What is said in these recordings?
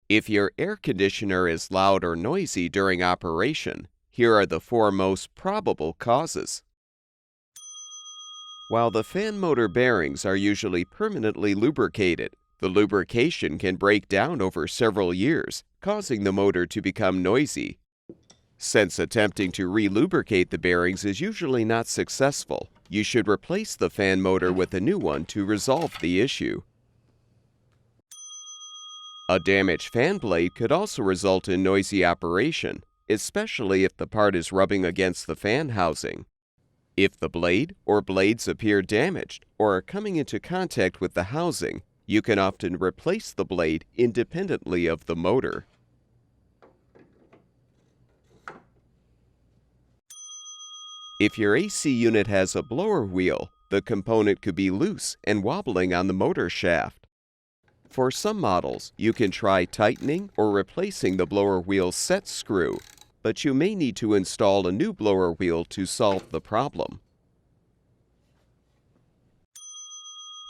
If your air conditioner is loud or noisy during operation, here are the 4 most probable causes. While the fan motor bearings are usually permanently lubricated, the lubrication can break down over several years, causing the motor to become noisy. Since attempting to re-lubricate the bearings is usually not successful, you should replace the fan motor with a new one to resolve the issue. A damaged fan blade could also result in noisy operation, especially if the part is rubbing against the fan housing. If the blade or blades appear damaged or are coming into contact with the housing, you can often replace the blade independently of the motor. If your AC unit has a blower wheel, the component could be loose and wobbling on the motor shaft. For some models, you can try tightening or replacing the blower wheel set screw, but you may need to install a new blower wheel to solve the problem.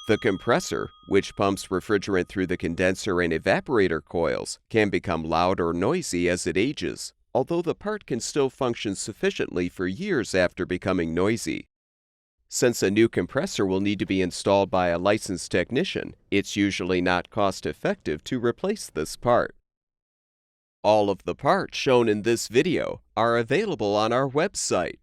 The compressor, which pumps refrigerant through the condenser and evaporator coils, can become loud or noisy as it ages, although the part can still function sufficiently for years after becoming noisy. Since a new compressor will need to be installed by a licensed technician, it's usually not cost-effective to replace this part. All of the parts shown in this video are available on our website.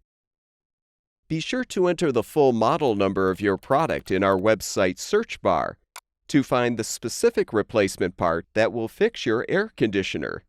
Be sure to enter the full model number of your product in our website search bar to find the specific replacement part that will fix your air conditioner.